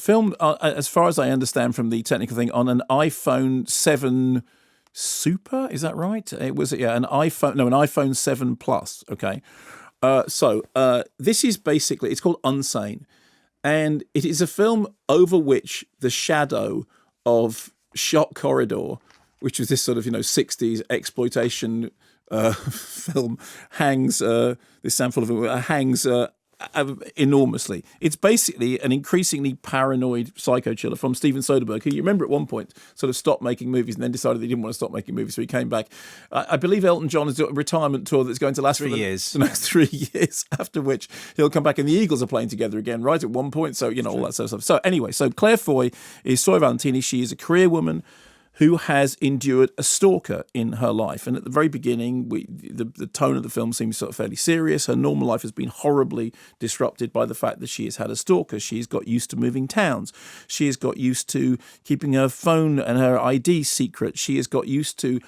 Filmed, as far as I understand from the technical thing, on an iPhone 7 Super. Is that right? It was an iPhone 7 Plus. Okay. So this is basically, it's called Unsane. And it is a film over which the shadow of Shot Corridor, which was this sort of, 60s exploitation film, hangs, this sample of it hangs enormously. It's basically an increasingly paranoid psycho killer from Steven Soderbergh, who you remember at one point sort of stopped making movies and then decided he didn't want to stop making movies, so he came back. I believe Elton John has got a retirement tour that's going to last 3 years. The next 3 years, after which he'll come back, and the Eagles are playing together again, right, at one point, so, all that sort of stuff. So anyway, so Claire Foy is Sawyer Valentini. She is a career woman who has endured a stalker in her life. And at the very beginning, the tone of the film seems sort of fairly serious. Her normal life has been horribly disrupted by the fact that she has had a stalker. She's got used to moving towns. She has got used to keeping her phone and her ID secret. She has got used to,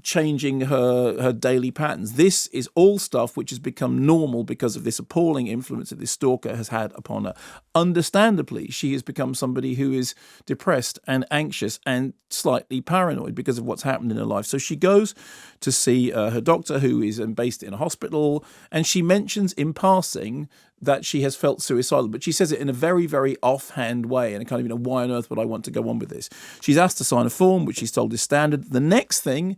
changing her daily patterns. This is all stuff which has become normal because of this appalling influence that this stalker has had upon her. Understandably, she has become somebody who is depressed and anxious and slightly paranoid because of what's happened in her life. So she goes to see her doctor, who is based in a hospital, and she mentions in passing that she has felt suicidal, but she says it in a very, very offhand way, and a kind of, why on earth would I want to go on with this? She's asked to sign a form, which she's told is standard. The next thing,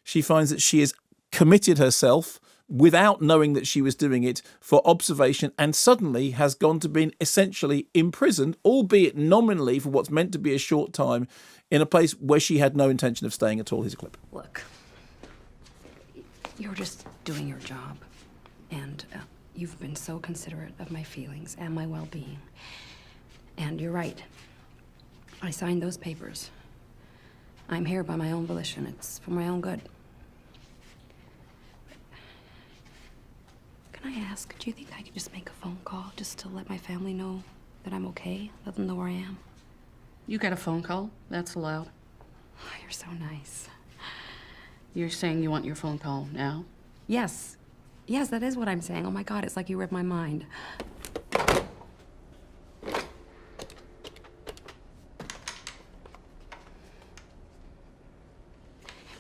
she finds that she has committed herself without knowing that she was doing it for observation, and suddenly has gone to being essentially imprisoned, albeit nominally for what's meant to be a short time, in a place where she had no intention of staying at all. Here's a clip. Look, you're just doing your job, and you've been so considerate of my feelings and my well-being. And you're right. I signed those papers. I'm here by my own volition. It's for my own good. Can I ask, do you think I could just make a phone call just to let my family know that I'm okay? Let them know where I am? You got a phone call? That's allowed. Oh, you're so nice. You're saying you want your phone call now? Yes. Yes, that is what I'm saying. Oh my God, it's like you read my mind.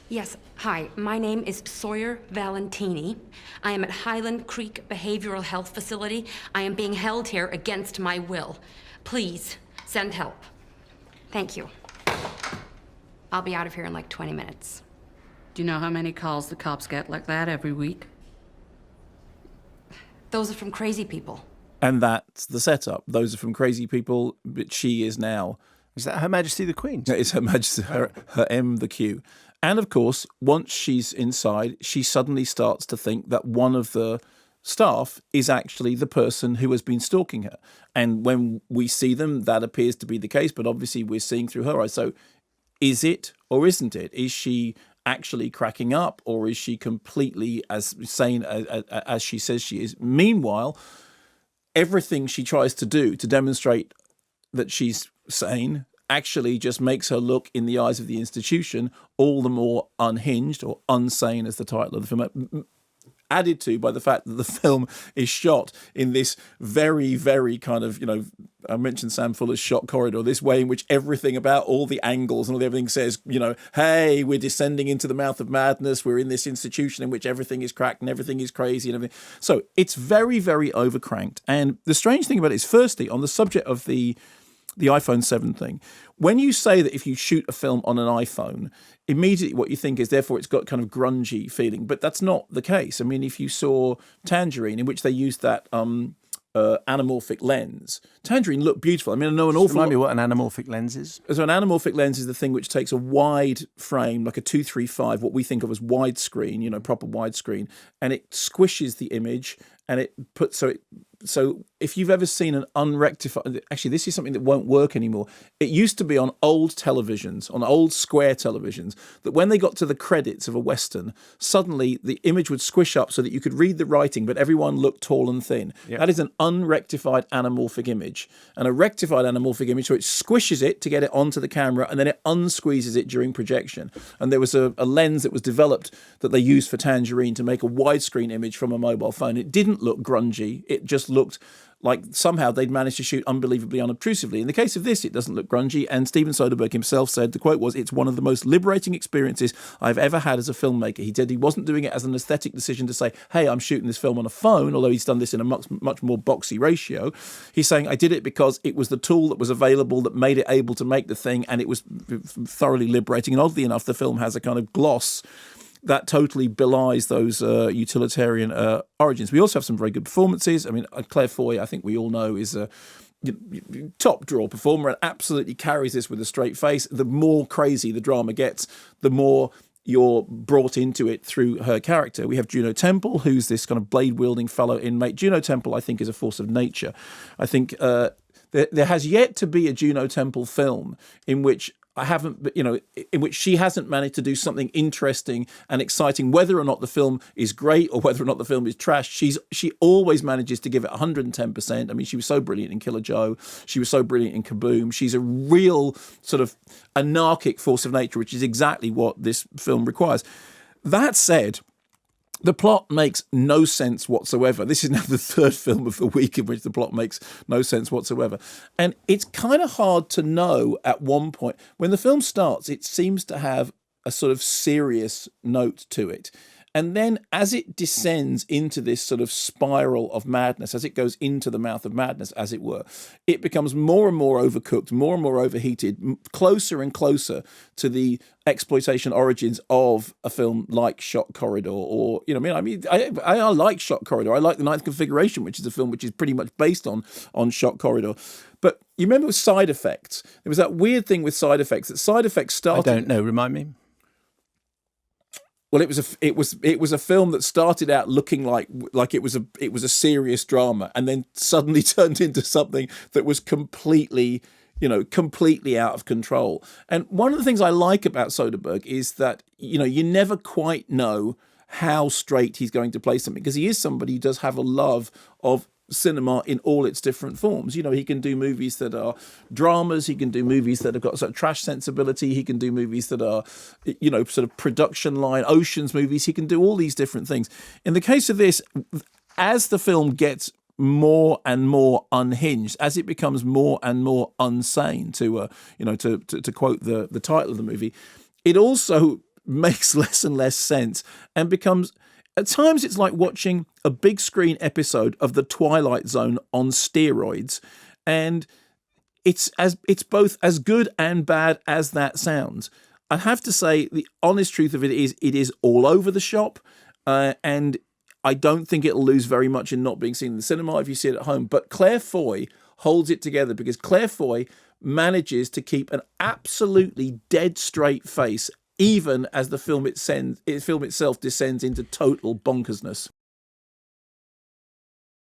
Yes, hi, my name is Sawyer Valentini. I am at Highland Creek Behavioral Health Facility. I am being held here against my will. Please, send help. Thank you. I'll be out of here in like 20 minutes. Do you know how many calls the cops get like that every week? Those are from crazy people. And that's the setup. Those are from crazy people, but she is now... Is that Her Majesty the Queen? It's Her Majesty, her M, the Q. And of course, once she's inside, she suddenly starts to think that one of the staff is actually the person who has been stalking her. And when we see them, that appears to be the case, but obviously we're seeing through her eyes. So is it or isn't it? Is she actually cracking up, or is she completely as sane as she says she is? Meanwhile, everything she tries to do to demonstrate that she's sane actually just makes her look, in the eyes of the institution, all the more unhinged, or unsane, as the title of the film, added to by the fact that the film is shot in this very, very kind of, I mentioned Sam Fuller's Shot Corridor, this way in which everything about all the angles and all everything says, hey, we're descending into the mouth of madness, we're in this institution in which everything is cracked and everything is crazy and everything. So it's very, very overcranked. And the strange thing about it is, firstly, on the subject of the iPhone 7 thing, when you say that if you shoot a film on an iPhone, immediately what you think is therefore it's got kind of grungy feeling, but that's not the case. I mean, if you saw Tangerine, in which they used that anamorphic lens, Tangerine looked beautiful. I mean, I know an awful lot. Remind me what an anamorphic lens is. So an anamorphic lens is the thing which takes a wide frame, like a 235, what we think of as widescreen, proper widescreen, and it squishes the image, and it puts so if you've ever seen an unrectified, actually this is something that won't work anymore. It used to be on old televisions, on old square televisions, that when they got to the credits of a Western, suddenly the image would squish up so that you could read the writing, but everyone looked tall and thin. Yep. That is an unrectified anamorphic image. And a rectified anamorphic image, so it squishes it to get it onto the camera, and then it unsqueezes it during projection. And there was a lens that was developed that they used for Tangerine to make a widescreen image from a mobile phone. It didn't look grungy. It just looked like somehow they'd managed to shoot unbelievably unobtrusively. In the case of this, it doesn't look grungy, and Steven Soderbergh himself said, the quote was, "It's one of the most liberating experiences I've ever had as a filmmaker." He said he wasn't doing it as an aesthetic decision to say, hey, I'm shooting this film on a phone, although he's done this in a much more boxy ratio. He's saying, I did it because it was the tool that was available that made it able to make the thing, and it was thoroughly liberating. And oddly enough, the film has a kind of gloss that totally belies those utilitarian origins. We also have some very good performances. I mean, Claire Foy, I think we all know, is a top draw performer and absolutely carries this with a straight face. The more crazy the drama gets, the more you're brought into it through her character. We have Juno Temple, who's this kind of blade-wielding fellow inmate. Juno Temple, I think, is a force of nature. I think there has yet to be a Juno Temple film in which in which she hasn't managed to do something interesting and exciting, whether or not the film is great or whether or not the film is trash. She always manages to give it 110%. I mean, she was so brilliant in Killer Joe. She was so brilliant in Kaboom. She's a real sort of anarchic force of nature, which is exactly what this film requires. That said, the plot makes no sense whatsoever. This is now the third film of the week in which the plot makes no sense whatsoever. And it's kind of hard to know at one point. When the film starts, it seems to have a sort of serious note to it. And then as it descends into this sort of spiral of madness, as it goes into the mouth of madness, as it were, it becomes more and more overcooked, more and more overheated, closer and closer to the exploitation origins of a film like Shock Corridor, or, I like Shock Corridor. I like The Ninth Configuration, which is a film which is pretty much based on Shock Corridor. But you remember with Side Effects, there was that weird thing with Side Effects, that Side Effects started... I don't know, remind me. Well, it was a film that started out looking like it was a serious drama, and then suddenly turned into something that was completely out of control. And one of the things I like about Soderbergh is that you never quite know how straight he's going to play something, because he is somebody who does have a love of cinema in all its different forms. He can do movies that are dramas, he can do movies that have got sort of trash sensibility, he can do movies that are sort of production line Oceans movies. He can do all these different things. In the case of this, as the film gets more and more unhinged, as it becomes more and more unsane, to quote the title of the movie, it also makes less and less sense and becomes... At times, it's like watching a big screen episode of The Twilight Zone on steroids, and it's both as good and bad as that sounds. I have to say, the honest truth of it is all over the shop, and I don't think it'll lose very much in not being seen in the cinema if you see it at home. But Claire Foy holds it together, because Claire Foy manages to keep an absolutely dead straight face even as the film itself descends into total bonkersness.